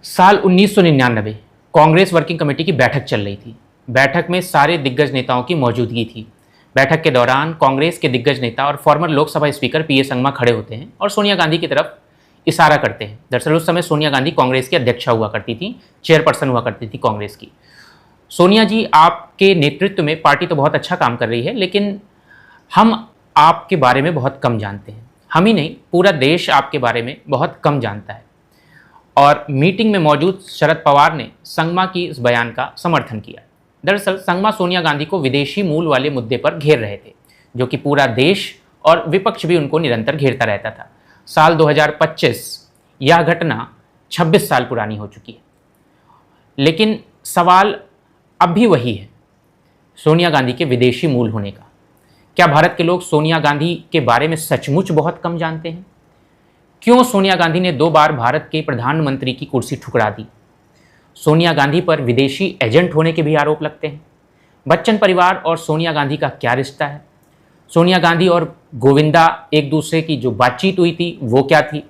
साल 1999 Congress working committee की बैठक चल रही थी। बैठक में सारे दिग्गज नेताओं की मौजूदगी थी। बैठक के दौरान कांग्रेस के दिग्गज नेता और फॉर्मर लोकसभा स्पीकर पीए संगमा खड़े होते हैं और सोनिया गांधी की तरफ इशारा करते हैं। दरअसल उस समय सोनिया गांधी कांग्रेस की अध्यक्षा हुआ करती थी, चेयरपर्सन हुआ करती थी कांग्रेस की। सोनिया जी, आपके नेतृत्व में पार्टी तो बहुत अच्छा काम कर रही है, लेकिन हम आपके बारे में बहुत कम जानते हैं। हम ही नहीं, पूरा देश आपके बारे में बहुत कम जानता है। और मीटिंग में मौजूद शरद पवार ने संगमा की इस बयान का समर्थन किया। दरअसल संगमा सोनिया गांधी को विदेशी मूल वाले मुद्दे पर घेर रहे थे, जो कि पूरा देश और विपक्ष भी उनको निरंतर घेरता रहता था। साल 2025 यह घटना 26 साल पुरानी हो चुकी है, लेकिन सवाल अब भी वही है, सोनिया गांधी के विदेशी मूल होने का। क्या भारत के लोग सोनिया गांधी के बारे में सचमुच बहुत कम जानते हैं? क्यों सोनिया गांधी ने 2 बार भारत के प्रधानमंत्री की कुर्सी ठुकरा दी? सोनिया गांधी पर विदेशी एजेंट होने के भी आरोप लगते हैं। बच्चन परिवार और सोनिया गांधी का क्या रिश्ता है? सोनिया गांधी और गोविंदा एक दूसरे की जो बातचीत हुई थी वो क्या थी?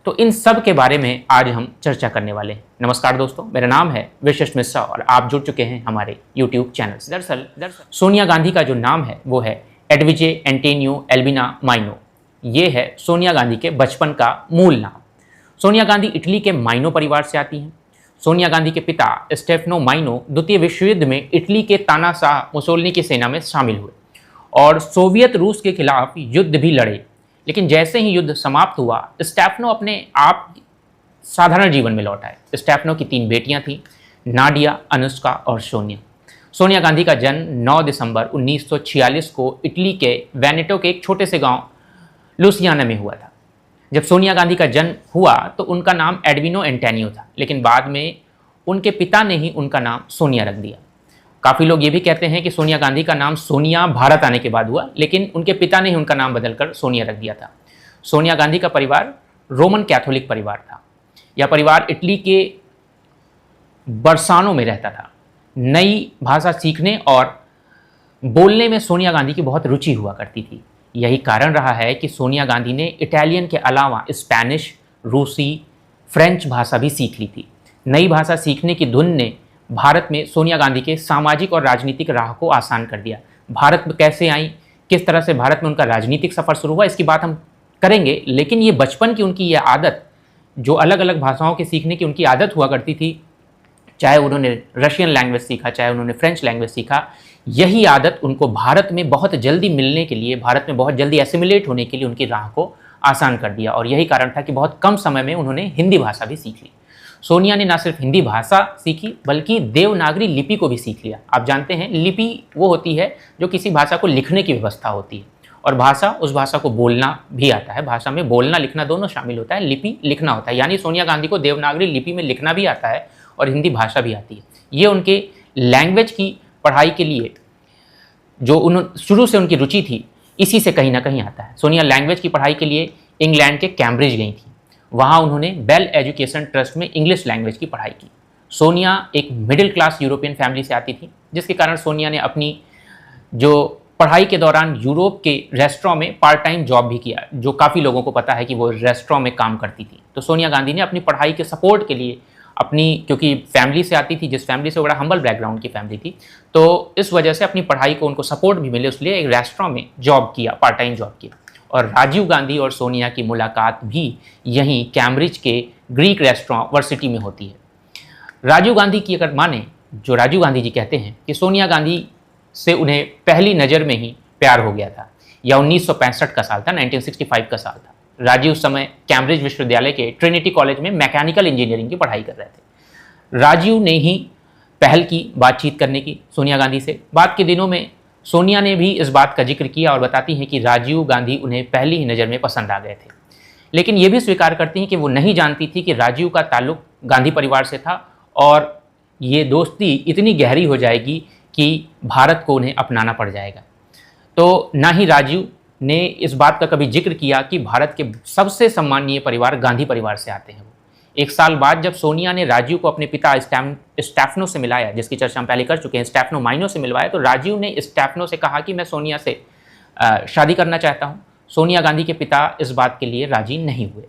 तो इन सब के बारे में आज हम चर्चा करने वाले हैं। नमस्कार दोस्तों, मेरा नाम है विशिष्ट मिश्रा और आप जुड़ चुके हैं हमारे यूट्यूब चैनल से। दरअसल सोनिया गांधी का जो नाम है वो है एडविजे एंटोनियो एल्बिना माइनो। ये है सोनिया गांधी के बचपन का मूल नाम। सोनिया गांधी इटली के माइनो परिवार से आती हैं। सोनिया गांधी के पिता स्टेफनो माइनो द्वितीय विश्व युद्ध में इटली के तानाशाह मुसोलिनी की सेना में शामिल हुए और सोवियत रूस के खिलाफ युद्ध भी लड़े। लेकिन जैसे ही युद्ध समाप्त हुआ, स्टेफनो अपने आप साधारण जीवन में लौट आए। स्टेफनो की 3 बेटियां थीं, नाडिया, अनुष्का और सोनिया। सोनिया गांधी का जन्म 9 दिसंबर 1946 को इटली के वेनेटो के एक छोटे से गांव लुसियाना में हुआ था। जब सोनिया गांधी का जन्म हुआ तो उनका नाम एडविनो एंटोनियो था, लेकिन बाद में उनके पिता ने ही उनका नाम सोनिया रख दिया। काफ़ी लोग ये भी कहते हैं कि सोनिया गांधी का नाम सोनिया भारत आने के बाद हुआ, लेकिन उनके पिता ने ही उनका नाम बदलकर सोनिया रख दिया था। सोनिया गांधी का परिवार रोमन कैथोलिक परिवार था। यह परिवार इटली के बरसानो में रहता था। नई भाषा सीखने और बोलने में सोनिया गांधी की बहुत रुचि हुआ करती थी। यही कारण रहा है कि सोनिया गांधी ने इटालियन के अलावा स्पेनिश, रूसी, फ्रेंच भाषा भी सीख ली थी। नई भाषा सीखने की धुन ने भारत में सोनिया गांधी के सामाजिक और राजनीतिक राह को आसान कर दिया। भारत में कैसे आई, किस तरह से भारत में उनका राजनीतिक सफ़र शुरू हुआ, इसकी बात हम करेंगे। लेकिन ये बचपन की उनकी यह आदत, जो अलग अलग भाषाओं के सीखने की उनकी आदत हुआ करती थी, चाहे उन्होंने रशियन लैंग्वेज सीखा, चाहे उन्होंने फ्रेंच लैंग्वेज सीखा, यही आदत उनको भारत में बहुत जल्दी मिलने के लिए, भारत में बहुत जल्दी एसिमिलेट होने के लिए उनकी राह को आसान कर दिया। और यही कारण था कि बहुत कम समय में उन्होंने हिंदी भाषा भी सीख ली। सोनिया ने न सिर्फ हिंदी भाषा सीखी, बल्कि देवनागरी लिपि को भी सीख लिया। आप जानते हैं, लिपि वो होती है जो किसी भाषा को लिखने की व्यवस्था होती है, और भाषा, उस भाषा को बोलना भी आता है। भाषा में बोलना लिखना दोनों शामिल होता है, लिपि लिखना होता है। यानी सोनिया गांधी को देवनागरी लिपि में लिखना भी आता है और हिंदी भाषा भी आती है। ये उनके लैंग्वेज की पढ़ाई के लिए जो शुरू से उनकी रुचि थी, इसी से कहीं ना कहीं आता है। सोनिया लैंग्वेज की पढ़ाई के लिए इंग्लैंड के कैम्ब्रिज गई थी। वहाँ उन्होंने बेल एजुकेशन ट्रस्ट में इंग्लिश लैंग्वेज की पढ़ाई की। सोनिया एक मिडिल क्लास यूरोपियन फैमिली से आती थी, जिसके कारण सोनिया ने अपनी जो पढ़ाई के दौरान यूरोप के रेस्टोरेंट में पार्ट टाइम जॉब भी किया, जो काफ़ी लोगों को पता है कि वो रेस्टोरेंट में काम करती थी। तो सोनिया गांधी ने अपनी पढ़ाई के सपोर्ट के लिए क्योंकि फैमिली से आती थी, जिस फैमिली से बड़ा हम्बल बैकग्राउंड की फैमिली थी, तो इस वजह से अपनी पढ़ाई को उनको सपोर्ट भी मिले, इसलिए एक रेस्टोरेंट में जॉब किया, पार्ट टाइम जॉब किया। और राजीव गांधी और सोनिया की मुलाकात भी यहीं कैम्ब्रिज के ग्रीक रेस्टोरेंट वर्सिटी में होती है। राजीव गांधी की अगर माने, जो राजीव गांधी जी कहते हैं कि सोनिया गांधी से उन्हें पहली नज़र में ही प्यार हो गया था। यह 1965 का साल था, 1965 का साल था। राजीव उस समय कैम्ब्रिज विश्वविद्यालय के ट्रिनिटी कॉलेज में मैकेनिकल इंजीनियरिंग की पढ़ाई कर रहे थे। राजीव ने ही पहल की बातचीत करने की सोनिया गांधी से। बाद के दिनों में सोनिया ने भी इस बात का जिक्र किया और बताती हैं कि राजीव गांधी उन्हें पहली ही नज़र में पसंद आ गए थे। लेकिन ये भी स्वीकार करती हैं कि वो नहीं जानती थी कि राजीव का ताल्लुक गांधी परिवार से था और ये दोस्ती इतनी गहरी हो जाएगी कि भारत को उन्हें अपनाना पड़ जाएगा। तो ना ही राजीव ने इस बात का कभी जिक्र किया कि भारत के सबसे सम्माननीय परिवार गांधी परिवार से आते हैं। एक साल बाद जब सोनिया ने राजीव को अपने पिता स्टेफनो से मिलाया, जिसकी चर्चा हम पहले कर चुके हैं, स्टेफनो माइनो से मिलवाया, तो राजीव ने स्टेफनो से कहा कि मैं सोनिया से शादी करना चाहता हूँ। सोनिया गांधी के पिता इस बात के लिए राजी नहीं हुए।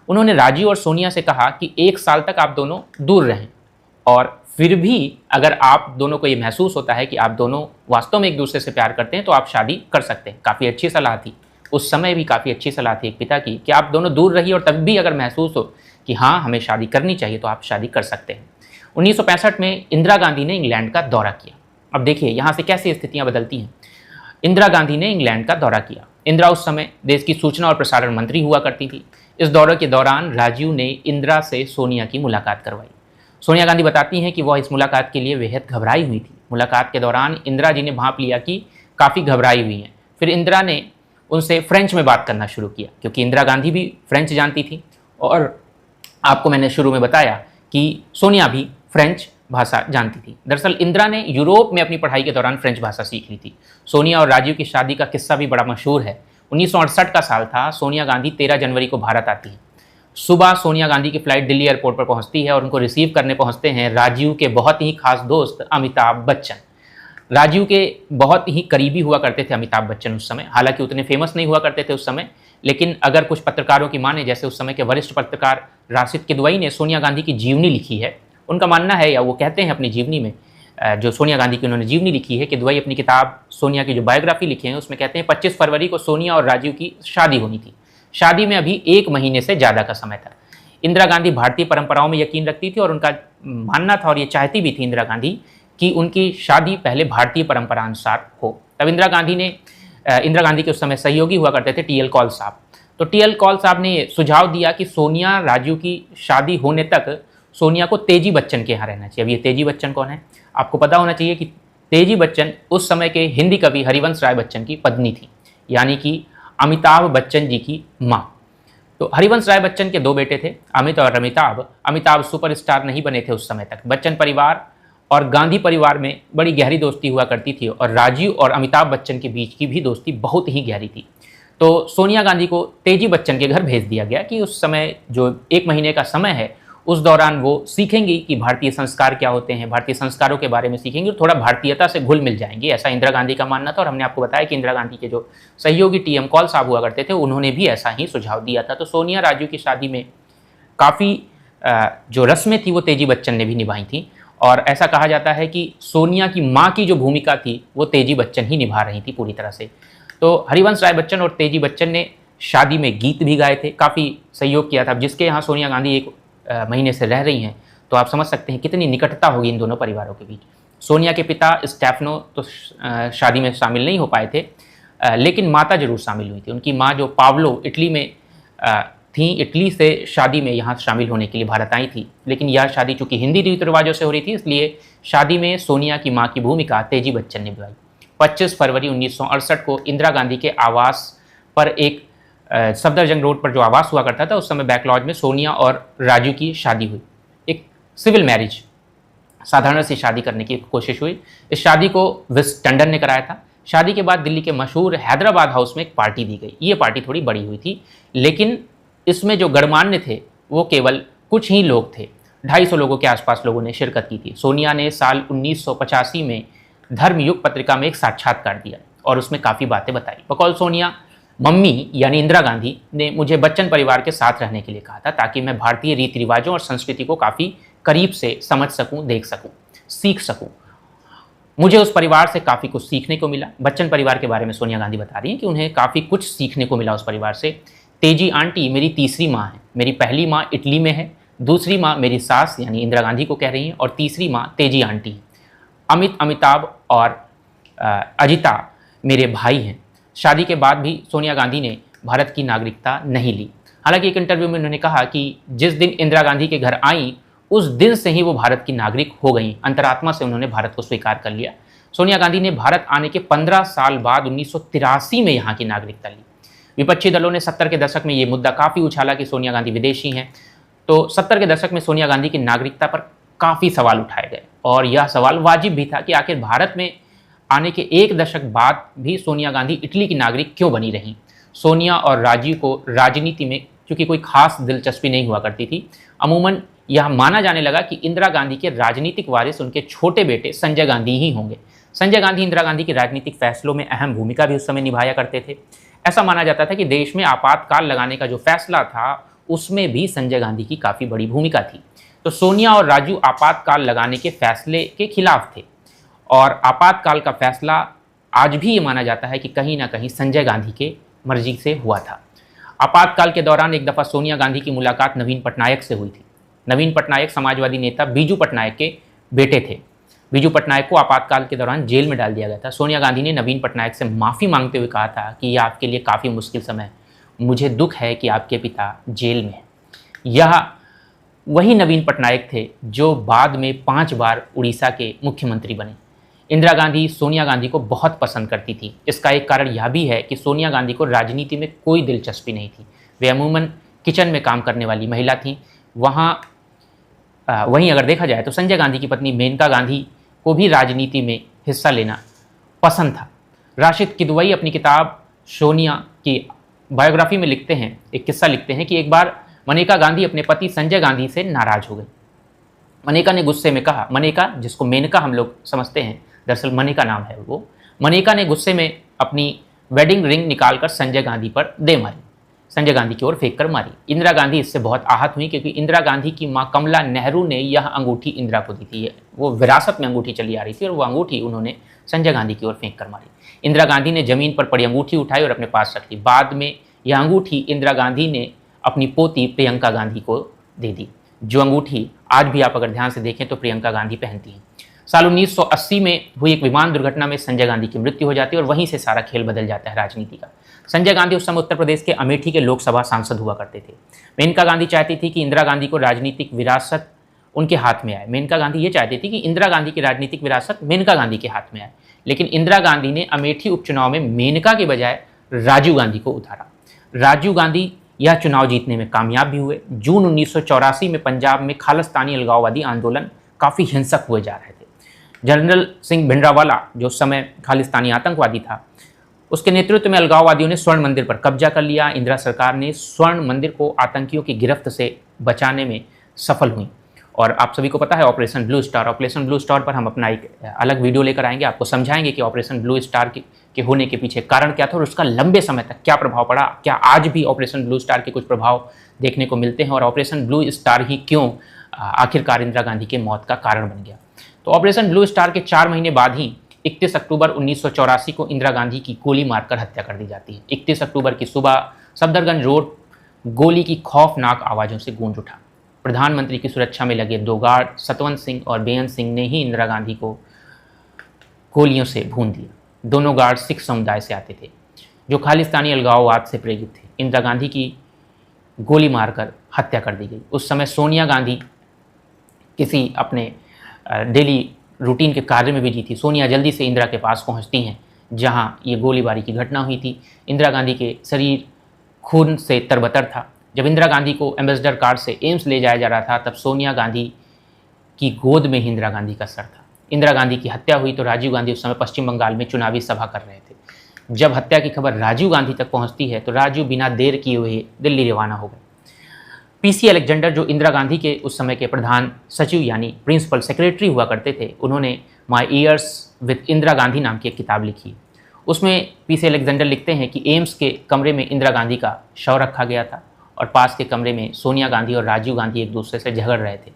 उन्होंने राजीव और सोनिया से कहा कि 1 साल तक आप दोनों दूर रहें, और फिर भी अगर आप दोनों को ये महसूस होता है कि आप दोनों वास्तव में एक दूसरे से प्यार करते हैं तो आप शादी कर सकते हैं। काफ़ी अच्छी सलाह थी, उस समय भी काफ़ी अच्छी सलाह थी एक पिता की कि आप दोनों दूर रहिए, और तब भी अगर महसूस हो कि हाँ हमें शादी करनी चाहिए तो आप शादी कर सकते हैं। 1965 में इंदिरा गांधी ने इंग्लैंड का दौरा किया। अब देखिए यहाँ से कैसे स्थितियाँ बदलती हैं। इंदिरा गांधी ने इंग्लैंड का दौरा किया। इंदिरा उस समय देश की सूचना और प्रसारण मंत्री हुआ करती थी। इस दौरे के दौरान राजीव ने इंदिरा से सोनिया की मुलाकात करवाई। सोनिया गांधी बताती हैं कि वह इस मुलाकात के लिए बेहद घबराई हुई थी। मुलाकात के दौरान इंदिरा जी ने भांप लिया कि काफ़ी घबराई हुई हैं। फिर इंदिरा ने उनसे फ्रेंच में बात करना शुरू किया, क्योंकि इंदिरा गांधी भी फ्रेंच जानती थी, और आपको मैंने शुरू में बताया कि सोनिया भी फ्रेंच भाषा जानती थी। दरअसल इंदिरा ने यूरोप में अपनी पढ़ाई के दौरान फ्रेंच भाषा सीख ली थी। सोनिया और राजीव की शादी का किस्सा भी बड़ा मशहूर है। 1968 का साल था। सोनिया गांधी 13 जनवरी को भारत आती है। सुबह सोनिया गांधी की फ्लाइट दिल्ली एयरपोर्ट पर पहुंचती है और उनको रिसीव करने पहुंचते हैं राजीव के बहुत ही खास दोस्त अमिताभ बच्चन। राजीव के बहुत ही करीबी हुआ करते थे अमिताभ बच्चन उस समय, हालांकि उतने फेमस नहीं हुआ करते थे उस समय, लेकिन अगर कुछ पत्रकारों की माने, जैसे उस समय के वरिष्ठ पत्रकार राशिद किदवई ने सोनिया गांधी की जीवनी लिखी है, उनका मानना है या वो कहते हैं अपनी जीवनी में, जो सोनिया गांधी की उन्होंने जीवनी लिखी है, किदवई अपनी किताब सोनिया की जो बायोग्राफी लिखी है उसमें कहते हैं 25 फरवरी को सोनिया और राजीव की शादी होनी थी। शादी में अभी 1 महीने से ज़्यादा का समय था। इंदिरा गांधी भारतीय परंपराओं में यकीन रखती थी और उनका मानना था, और ये चाहती भी थी इंदिरा गांधी, कि उनकी शादी पहले भारतीय परंपरा अनुसार हो। तब इंदिरा गांधी के उस समय सहयोगी हुआ करते थे टी एल कौल साहब। तो टी एल कौल साहब ने सुझाव दिया कि सोनिया राजीव की शादी होने तक सोनिया को तेजी बच्चन के यहाँ रहना चाहिए। अब ये तेजी बच्चन कौन है? आपको पता होना चाहिए कि तेजी बच्चन उस समय के हिंदी कवि हरिवंश राय बच्चन की पत्नी थी, यानी कि अमिताभ बच्चन जी की माँ। तो हरिवंश राय बच्चन के 2 बेटे थे, अमित और अमिताभ। अमिताभ सुपरस्टार नहीं बने थे उस समय तक। बच्चन परिवार और गांधी परिवार में बड़ी गहरी दोस्ती हुआ करती थी, और राजीव और अमिताभ बच्चन के बीच की भी दोस्ती बहुत ही गहरी थी। तो सोनिया गांधी को तेजी बच्चन के घर भेज दिया गया कि उस समय जो 1 महीने का समय है उस दौरान वो सीखेंगी कि भारतीय संस्कार क्या होते हैं, भारतीय संस्कारों के बारे में सीखेंगी और थोड़ा भारतीयता से घुल मिल जाएंगी, ऐसा इंदिरा गांधी का मानना था। और हमने आपको बताया कि इंदिरा गांधी के जो सहयोगी टी एम कौल साहब हुआ करते थे उन्होंने भी ऐसा ही सुझाव दिया था। तो सोनिया राजीव की शादी में काफ़ी जो रस्में थी वो तेजी बच्चन ने भी निभाई थी, और ऐसा कहा जाता है कि सोनिया की माँ की जो भूमिका थी वो तेजी बच्चन ही निभा रही थी पूरी तरह से। तो हरिवंश राय बच्चन और तेजी बच्चन ने शादी में गीत भी गाए थे, काफ़ी सहयोग किया था। जिसके यहाँ सोनिया गांधी 1 महीने से रह रही हैं, तो आप समझ सकते हैं कितनी निकटता होगी इन दोनों परिवारों के बीच। सोनिया के पिता स्टेफनो तो शादी में शामिल नहीं हो पाए थे, लेकिन माता जरूर शामिल हुई थी। उनकी माँ जो पावलो इटली में थी, इटली से शादी में यहाँ शामिल होने के लिए भारत आई थी, लेकिन यह शादी चूंकि हिंदी रीति रिवाजों से हो रही थी, इसलिए शादी में सोनिया की माँ की भूमिका तेजी बच्चन ने निभाई। 25 फरवरी 1968 को इंदिरा गांधी के आवास पर एक सफदरजंग रोड पर जो आवास हुआ करता था उस समय बैकलॉज में सोनिया और राजू की शादी हुई। एक सिविल मैरिज, साधारण सी शादी करने की कोशिश हुई। इस शादी को विस टंडन ने कराया था। शादी के बाद दिल्ली के मशहूर हैदराबाद हाउस में एक पार्टी दी गई। ये पार्टी थोड़ी बड़ी हुई थी, लेकिन इसमें जो गणमान्य थे वो केवल कुछ ही लोग थे। 250 लोगों के आसपास लोगों ने शिरकत की थी। सोनिया ने साल 1985 में धर्मयुग पत्रिका में एक साक्षात्कार दिया और उसमें काफ़ी बातें बताई। बकौल सोनिया, मम्मी यानी इंदिरा गांधी ने मुझे बच्चन परिवार के साथ रहने के लिए कहा था ताकि मैं भारतीय रीति रिवाजों और संस्कृति को काफ़ी करीब से समझ सकूं, देख सकूं, सीख सकूं। मुझे उस परिवार से काफ़ी कुछ सीखने को मिला। बच्चन परिवार के बारे में सोनिया गांधी बता रही हैं कि उन्हें काफ़ी कुछ सीखने को मिला उस परिवार से। तेजी आंटी मेरी तीसरी माँ है। मेरी पहली माँ इटली में है, दूसरी माँ मेरी सास यानी इंदिरा गांधी को कह रही हैं, और तीसरी माँ तेजी आंटी है। अमित, अमिताभ और अजिता मेरे भाई हैं। शादी के बाद भी सोनिया गांधी ने भारत की नागरिकता नहीं ली। हालांकि एक इंटरव्यू में उन्होंने कहा कि जिस दिन इंदिरा गांधी के घर आई उस दिन से ही वो भारत की नागरिक हो गई। अंतरात्मा से उन्होंने भारत को स्वीकार कर लिया। सोनिया गांधी ने भारत आने के 15 साल बाद 1983 में यहाँ की नागरिकता ली। विपक्षी दलों ने 70 के दशक में ये मुद्दा काफ़ी उछाला कि सोनिया गांधी विदेशी हैं। तो 70 के दशक में सोनिया गांधी की नागरिकता पर काफ़ी सवाल उठाए गए और यह सवाल वाजिब भी था कि आखिर भारत में आने के 1 दशक बाद भी सोनिया गांधी इटली की नागरिक क्यों बनी रहीं। सोनिया और राजीव को राजनीति में चूँकि कोई खास दिलचस्पी नहीं हुआ करती थी। अमूमन यह माना जाने लगा कि इंदिरा गांधी के राजनीतिक वारिस उनके छोटे बेटे संजय गांधी ही होंगे। संजय गांधी इंदिरा गांधी के राजनीतिक फैसलों में अहम भूमिका भी उस समय निभाया करते थे। ऐसा माना जाता था कि देश में आपातकाल लगाने का जो फैसला था उसमें भी संजय गांधी की काफ़ी बड़ी भूमिका थी। तो सोनिया और राजू आपातकाल लगाने के फैसले के खिलाफ थे और आपातकाल का फैसला आज भी ये माना जाता है कि कहीं ना कहीं संजय गांधी के मर्जी से हुआ था। आपातकाल के दौरान एक दफ़ा सोनिया गांधी की मुलाकात नवीन पटनायक से हुई थी। नवीन पटनायक समाजवादी नेता बीजू पटनायक के बेटे थे। बीजू पटनायक को आपातकाल के दौरान जेल में डाल दिया गया था। सोनिया गांधी ने नवीन पटनायक से माफ़ी मांगते हुए कहा था कि यह आपके लिए काफ़ी मुश्किल समय है, मुझे दुख है कि आपके पिता जेल में हैं। यह वही नवीन पटनायक थे जो बाद में 5 बार उड़ीसा के मुख्यमंत्री बने। इंदिरा गांधी सोनिया गांधी को बहुत पसंद करती थी। इसका एक कारण यह भी है कि सोनिया गांधी को राजनीति में कोई दिलचस्पी नहीं थी। वे अमूमन किचन में काम करने वाली महिला थीं। वहीं अगर देखा जाए तो संजय गांधी की पत्नी मेनका गांधी को भी राजनीति में हिस्सा लेना पसंद था। राशिद किदवई अपनी किताब सोनिया की बायोग्राफी में लिखते हैं, एक किस्सा लिखते हैं कि एक बार मनेका गांधी अपने पति संजय गांधी से नाराज हो गई। मनेका ने गुस्से में कहा, मनेका जिसको मेनका हम लोग समझते हैं, दरअसल मनेका नाम है वो, मनेका ने गुस्से में अपनी वेडिंग रिंग निकालकर संजय गांधी पर दे मारी, संजय गांधी की ओर फेंक कर मारी। इंदिरा गांधी इससे बहुत आहत हुई क्योंकि इंदिरा गांधी की मां कमला नेहरू ने यह अंगूठी इंदिरा को दी थी। वो विरासत में अंगूठी चली आ रही थी और वो अंगूठी उन्होंने संजय गांधी की ओर फेंक कर मारी। इंदिरा गांधी ने जमीन पर पड़ी अंगूठी उठाई और अपने पास रख ली। बाद में यह अंगूठी इंदिरा गांधी ने अपनी पोती प्रियंका गांधी को दे दी, जो अंगूठी आज भी आप अगर ध्यान से देखें तो प्रियंका गांधी पहनती हैं। साल 1980 में हुई एक विमान दुर्घटना में संजय गांधी की मृत्यु हो जाती है और वहीं से सारा खेल बदल जाता है राजनीति का। संजय गांधी उस समय उत्तर प्रदेश के अमेठी के लोकसभा सांसद हुआ करते थे। मेनका गांधी चाहती थी कि इंदिरा गांधी को राजनीतिक विरासत उनके हाथ में आए। मेनका गांधी ये चाहती थी कि इंदिरा गांधी की राजनीतिक विरासत मेनका गांधी के हाथ में आए, लेकिन इंदिरा गांधी ने अमेठी उपचुनाव में मेनका के बजाय राजीव गांधी को उतारा। राजीव गांधी यह चुनाव जीतने में कामयाब भी हुए। जून 1984 में पंजाब में खालिस्तानी अलगाववादी आंदोलन काफ़ी हिंसक हुए जा रहे थे। जनरल सिंह भिंडरावाला जो उस समय खालिस्तानी आतंकवादी था, उसके नेतृत्व में अलगाववादियों ने स्वर्ण मंदिर पर कब्जा कर लिया। इंदिरा सरकार ने स्वर्ण मंदिर को आतंकियों की गिरफ्त से बचाने में सफल हुई और आप सभी को पता है operation blue star. Operation blue star पर हम अपना एक अलग वीडियो लेकर आएंगे, आपको समझाएंगे कि ऑपरेशन ब्लू स्टार के होने के पीछे कारण क्या था और उसका लंबे समय तक क्या प्रभाव पड़ा। क्या आज भी ऑपरेशन ब्लू स्टार के कुछ प्रभाव देखने को मिलते हैं और ऑपरेशन ब्लू स्टार ही क्यों आखिरकार इंदिरा गांधी के मौत का कारण बन गया। तो ऑपरेशन ब्लू स्टार के 4 महीने बाद ही 31 अक्टूबर 1984 को इंदिरा गांधी की गोली मारकर हत्या कर दी जाती है। 31 अक्टूबर की सुबह सफदरगंज रोड गोली की खौफनाक आवाज़ों से गूंज उठा। प्रधानमंत्री की सुरक्षा में लगे 2 गार्ड सतवंत सिंह और बेअंत सिंह ने ही इंदिरा गांधी को गोलियों से भून दिया। दोनों गार्ड सिख समुदाय से आते थे जो खालिस्तानी अलगाववाद से प्रेरित थे। इंदिरा गांधी की गोली मारकर हत्या कर दी गई। उस समय सोनिया गांधी किसी अपने डेली रूटीन के कार्य में बिजी थी। सोनिया जल्दी से इंदिरा के पास पहुंचती हैं जहां ये गोलीबारी की घटना हुई थी। इंदिरा गांधी के शरीर खून से तरबतर था। जब इंदिरा गांधी को एम्बेसडर कार से एम्स ले जाया जा रहा था तब सोनिया गांधी की गोद में ही इंदिरा गांधी का सर था। इंदिरा गांधी की हत्या हुई तो राजीव गांधी उस समय पश्चिम बंगाल में चुनावी सभा कर रहे थे। जब हत्या की खबर राजीव गांधी तक पहुंचती है तो राजीव बिना देर किए हुए दिल्ली रवाना हो गए। पीसी अलेक्जेंडर जो इंदिरा गांधी के उस समय के प्रधान सचिव यानी प्रिंसिपल सेक्रेटरी हुआ करते थे, उन्होंने माई ईयर्स विद इंदिरा गांधी नाम की एक किताब लिखी। उसमें पीसी अलेक्जेंडर लिखते हैं कि एम्स के कमरे में इंदिरा गांधी का शव रखा गया था और पास के कमरे में सोनिया गांधी और राजीव गांधी एक दूसरे से झगड़ रहे थे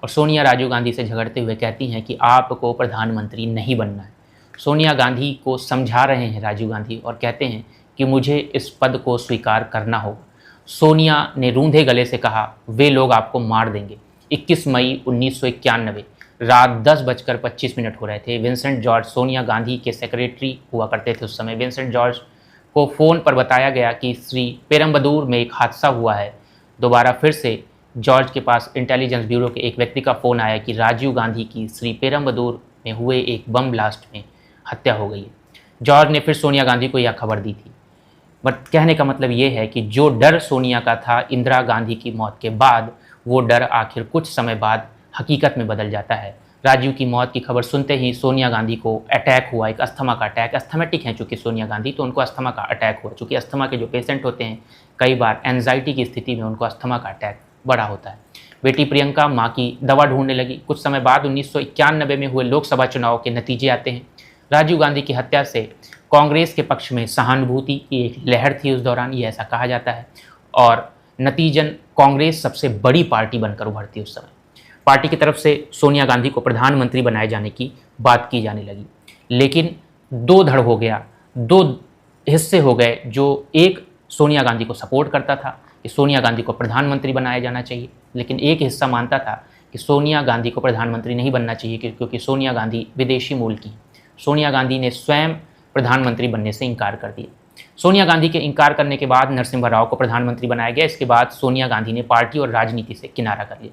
और सोनिया राजीव गांधी से झगड़ते हुए कहती हैं कि आपको प्रधानमंत्री नहीं बनना है। सोनिया गांधी को समझा रहे हैं राजीव गांधी और कहते हैं कि मुझे इस पद को स्वीकार करना होगा। सोनिया ने रूंधे गले से कहा, वे लोग आपको मार देंगे। 21 मई 1991 रात 10:25 हो रहे थे। विंसेंट जॉर्ज सोनिया गांधी के सेक्रेटरी हुआ करते थे उस समय। विंसेंट जॉर्ज को फ़ोन पर बताया गया कि श्री पेरम्बदूर में एक हादसा हुआ है। दोबारा फिर से जॉर्ज के पास इंटेलिजेंस ब्यूरो के एक व्यक्ति का फ़ोन आया कि राजीव गांधी की श्री पेरम्बदूर में हुए एक बम ब्लास्ट में हत्या हो गई है। जॉर्ज ने फिर सोनिया गांधी को यह खबर दी थी। बट कहने का मतलब ये है कि जो डर सोनिया का था इंदिरा गांधी की मौत के बाद, वो डर आखिर कुछ समय बाद हकीकत में बदल जाता है। राजीव की मौत की खबर सुनते ही सोनिया गांधी को अटैक हुआ, एक अस्थमा का अटैक। अस्थमेटिक हैं चूँकि सोनिया गांधी, तो उनको अस्थमा का अटैक हुआ। चूँकि अस्थमा के जो पेशेंट होते हैं कई बार एंजाइटी की स्थिति में उनको अस्थमा का अटैक बड़ा होता है। बेटी प्रियंका माँ की दवा ढूंढने लगी। कुछ समय बाद 1991 में हुए लोकसभा चुनाव के नतीजे आते हैं। राजीव गांधी की हत्या से कांग्रेस के पक्ष में सहानुभूति की एक लहर थी उस दौरान, ये ऐसा कहा जाता है। और नतीजन कांग्रेस सबसे बड़ी पार्टी बनकर उभरती उस समय। पार्टी की तरफ से सोनिया गांधी को प्रधानमंत्री बनाए जाने की बात की जाने लगी, लेकिन दो धड़ हो गया, दो हिस्से हो गए। जो एक सोनिया गांधी को सपोर्ट करता था कि सोनिया गांधी को प्रधानमंत्री बनाया जाना चाहिए, लेकिन एक हिस्सा मानता था कि सोनिया गांधी को प्रधानमंत्री नहीं बनना चाहिए क्योंकि सोनिया गांधी विदेशी मूल की। सोनिया गांधी ने स्वयं प्रधानमंत्री बनने से इनकार कर दिया। सोनिया गांधी के इनकार करने के बाद नरसिम्हा राव को प्रधानमंत्री बनाया गया। इसके बाद सोनिया गांधी ने पार्टी और राजनीति से किनारा कर लिया।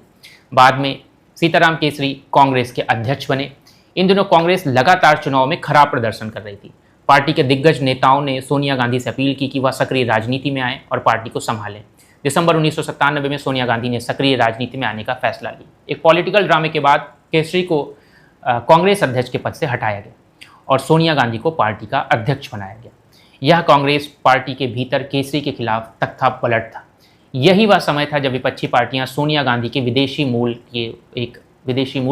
बाद में सीताराम केसरी कांग्रेस के अध्यक्ष बने। इन दिनों कांग्रेस लगातार चुनाव में खराब प्रदर्शन कर रही थी। पार्टी के दिग्गज नेताओं ने सोनिया गांधी से अपील की कि वह सक्रिय राजनीति में आए और पार्टी को संभालें। दिसंबर 1997 में सोनिया गांधी ने सक्रिय राजनीति में आने का फैसला लिया। एक पॉलिटिकल ड्रामे के बाद केसरी को कांग्रेस अध्यक्ष के पद से हटाया गया और सोनिया गांधी को पार्टी का अध्यक्ष बनाया गया। यह कांग्रेस पार्टी के भीतर केसरी के खिलाफ तख्ता पलट था। यही वह समय था जब विपक्षी पार्टियां सोनिया गांधी के विदेशी मूल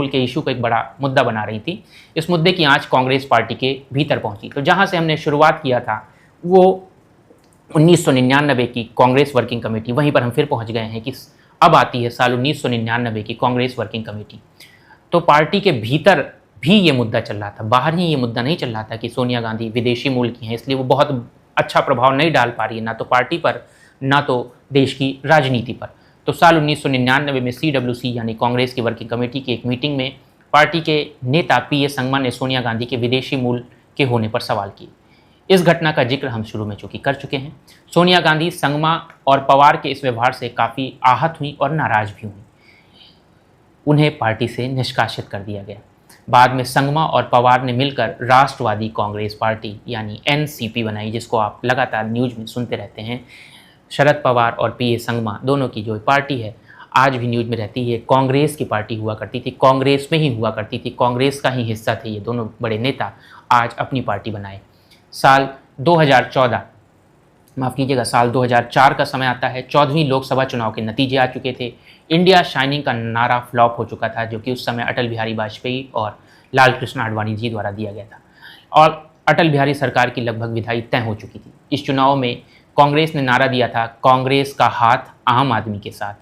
के इशू को एक बड़ा मुद्दा बना रही थी। इस मुद्दे की आंच कांग्रेस पार्टी के भीतर पहुंची। तो जहां से हमने शुरुआत किया था वो 1999 की कांग्रेस वर्किंग कमेटी, वहीं पर हम फिर पहुंच गए हैं कि अब आती है साल 1999 की कांग्रेस वर्किंग कमेटी। तो पार्टी के भीतर भी ये मुद्दा चल रहा था, बाहर ही ये मुद्दा नहीं चल रहा था कि सोनिया गांधी विदेशी मूल की हैं, इसलिए वो बहुत अच्छा प्रभाव नहीं डाल पा रही है, ना तो पार्टी पर ना तो देश की राजनीति पर। तो साल 1999 में CWC यानी कांग्रेस की वर्किंग कमेटी की एक मीटिंग में पार्टी के नेता PA संगमा ने सोनिया गांधी के विदेशी मूल के होने पर सवाल किए। इस घटना का जिक्र हम शुरू में कर चुके हैं। सोनिया गांधी संगमा और पवार के इस व्यवहार से काफ़ी आहत हुई और नाराज भी हुई। उन्हें पार्टी से निष्कासित कर दिया गया। बाद में संगमा और पवार ने मिलकर राष्ट्रवादी कांग्रेस पार्टी यानी NCP बनाई, जिसको आप लगातार न्यूज़ में सुनते रहते हैं। शरद पवार और PA संगमा दोनों की जो पार्टी है आज भी न्यूज़ में रहती है। कांग्रेस की पार्टी हुआ करती थी, कांग्रेस में ही हुआ करती थी, कांग्रेस का ही हिस्सा थे ये दोनों बड़े नेता। आज अपनी पार्टी बनाए। साल 2004 का समय आता है। 14वीं लोकसभा चुनाव के नतीजे आ चुके थे। इंडिया शाइनिंग का नारा फ्लॉप हो चुका था, जो कि उस समय अटल बिहारी वाजपेयी और लाल कृष्ण आडवाणी जी द्वारा दिया गया था, और अटल बिहारी सरकार की लगभग विदाई तय हो चुकी थी। इस चुनाव में कांग्रेस ने नारा दिया था, कांग्रेस का हाथ आम आदमी के साथ।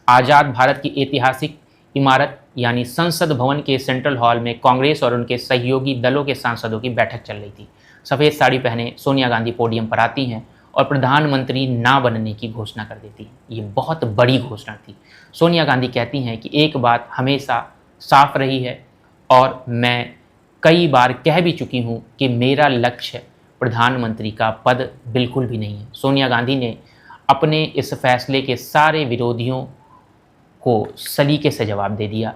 आज़ाद भारत की ऐतिहासिक इमारत यानी संसद भवन के सेंट्रल हॉल में कांग्रेस और उनके सहयोगी दलों के सांसदों की बैठक चल रही थी। सफ़ेद साड़ी पहने सोनिया गांधी पोडियम पर आती हैं और प्रधानमंत्री ना बनने की घोषणा कर देती हैं। ये बहुत बड़ी घोषणा थी। सोनिया गांधी कहती हैं कि एक बात हमेशा साफ रही है और मैं कई बार कह भी चुकी हूँ कि मेरा लक्ष्य प्रधानमंत्री का पद बिल्कुल भी नहीं है। सोनिया गांधी ने अपने इस फैसले के सारे विरोधियों को सलीके से जवाब दे दिया।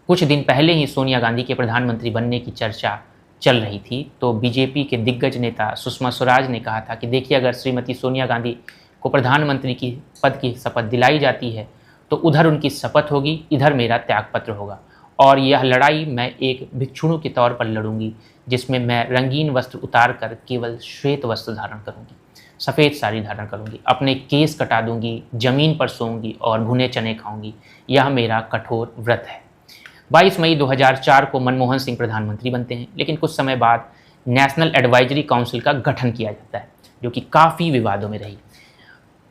कुछ दिन पहले ही सोनिया गांधी के प्रधानमंत्री बनने की चर्चा चल रही थी, तो बीजेपी के दिग्गज नेता सुषमा स्वराज ने कहा था कि देखिए, अगर श्रीमती सोनिया गांधी को प्रधानमंत्री की पद की शपथ दिलाई जाती है तो उधर उनकी शपथ होगी, इधर मेरा त्यागपत्र होगा, और यह लड़ाई मैं एक भिक्षुणु के तौर पर लड़ूंगी, जिसमें मैं रंगीन वस्त्र उतार कर केवल श्वेत वस्त्र धारण करूंगी, सफ़ेद साड़ी धारण करूंगी, अपने केस कटा दूंगी, ज़मीन पर सोऊंगी और भुने चने खाऊंगी। यह मेरा कठोर व्रत है। 22 मई 2004 को मनमोहन सिंह प्रधानमंत्री बनते हैं, लेकिन कुछ समय बाद नेशनल एडवाइजरी काउंसिल का गठन किया जाता है, जो कि काफ़ी विवादों में रही।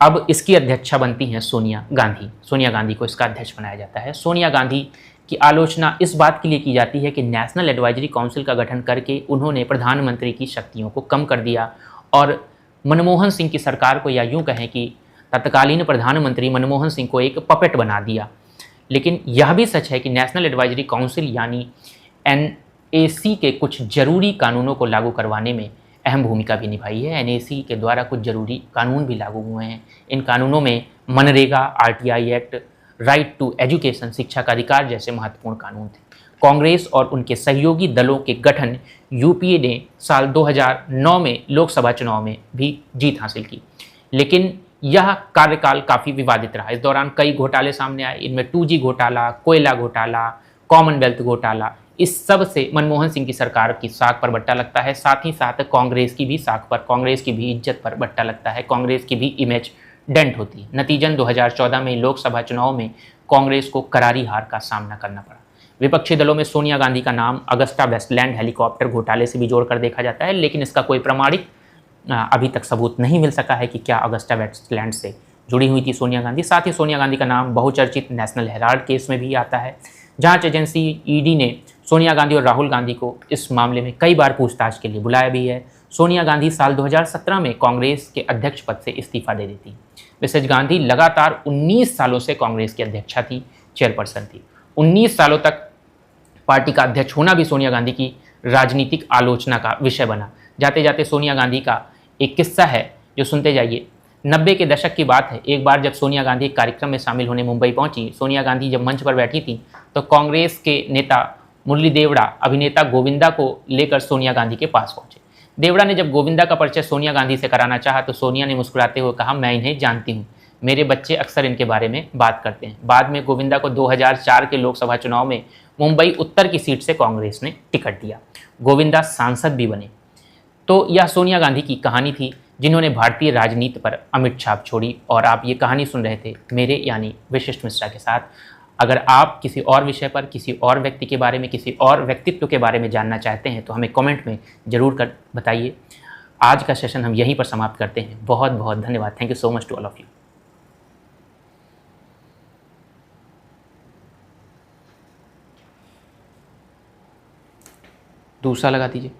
अब इसकी अध्यक्षा बनती हैं सोनिया गांधी। सोनिया गांधी को इसका अध्यक्ष बनाया जाता है। सोनिया गांधी की आलोचना इस बात के लिए की जाती है कि नेशनल एडवाइजरी काउंसिल का गठन करके उन्होंने प्रधानमंत्री की शक्तियों को कम कर दिया और मनमोहन सिंह की सरकार को, या यूँ कहें कि तत्कालीन प्रधानमंत्री मनमोहन सिंह को एक पपेट बना दिया। लेकिन यह भी सच है कि नेशनल एडवाइजरी काउंसिल यानी NAC के कुछ जरूरी कानूनों को लागू करवाने में अहम भूमिका भी निभाई है। NAC के द्वारा कुछ जरूरी कानून भी लागू हुए हैं। इन कानूनों में मनरेगा, RTI act, right to education, शिक्षा का अधिकार जैसे महत्वपूर्ण कानून थे। कांग्रेस और उनके सहयोगी दलों के गठन UPA ने साल 2009 में लोकसभा चुनाव में भी जीत हासिल की, लेकिन यह कार्यकाल काफ़ी विवादित रहा। इस दौरान कई घोटाले सामने आए। इनमें 2G घोटाला, कोयला घोटाला, कॉमनवेल्थ घोटाला, इस सब से मनमोहन सिंह की सरकार की साख पर बट्टा लगता है। साथ ही साथ कांग्रेस की भी साख पर, कांग्रेस की भी इज्जत पर बट्टा लगता है। कांग्रेस की भी इमेज डेंट होती है। नतीजन 2014 में लोकसभा चुनाव में कांग्रेस को करारी हार का सामना करना पड़ा। विपक्षी दलों में सोनिया गांधी का नाम अगस्टा वेस्टलैंड हेलीकॉप्टर घोटाले से भी जोड़कर देखा जाता है, लेकिन इसका कोई प्रमाणिक अभी तक सबूत नहीं मिल सका है कि क्या अगस्टा वेस्टलैंड से जुड़ी हुई थी सोनिया गांधी। साथ ही सोनिया गांधी का नाम बहुचर्चित नेशनल हेराल्ड केस में भी आता है। जांच एजेंसी ईडी ने सोनिया गांधी और राहुल गांधी को इस मामले में कई बार पूछताछ के लिए बुलाया भी है। सोनिया गांधी साल 2017 में कांग्रेस के अध्यक्ष पद से इस्तीफा दे देती। मिसेज गांधी लगातार 19 सालों से कांग्रेस की अध्यक्षा थी, चेयरपर्सन थी। 19 सालों तक पार्टी का अध्यक्ष होना भी सोनिया गांधी की राजनीतिक आलोचना का विषय बना। जाते जाते सोनिया गांधी का एक किस्सा है जो सुनते जाइए। 90 के दशक की बात है। एक बार जब सोनिया गांधी एक कार्यक्रम में शामिल होने मुंबई पहुंची, सोनिया गांधी जब मंच पर बैठी थी तो कांग्रेस के नेता मुरली देवड़ा अभिनेता गोविंदा को लेकर सोनिया गांधी के पास पहुंचे। देवड़ा ने जब गोविंदा का परिचय सोनिया गांधी से कराना चाहा तो सोनिया ने मुस्कुराते हुए कहा, मैं इन्हें जानती हूँ, मेरे बच्चे अक्सर इनके बारे में बात करते हैं। बाद में गोविंदा को 2004 के लोकसभा चुनाव में मुंबई उत्तर की सीट से कांग्रेस ने टिकट दिया। गोविंदा सांसद भी बने। तो यह सोनिया गांधी की कहानी थी जिन्होंने भारतीय राजनीति पर अमिट छाप छोड़ी। और आप ये कहानी सुन रहे थे मेरे यानी वशिष्ठ मिश्रा के साथ। अगर आप किसी और विषय पर, किसी और व्यक्ति के बारे में, किसी और व्यक्तित्व के बारे में जानना चाहते हैं तो हमें कमेंट में ज़रूर कर बताइए। आज का सेशन हम यहीं पर समाप्त करते हैं। बहुत बहुत धन्यवाद। Thank you so much to all of you. दूसरा लगा दीजिए।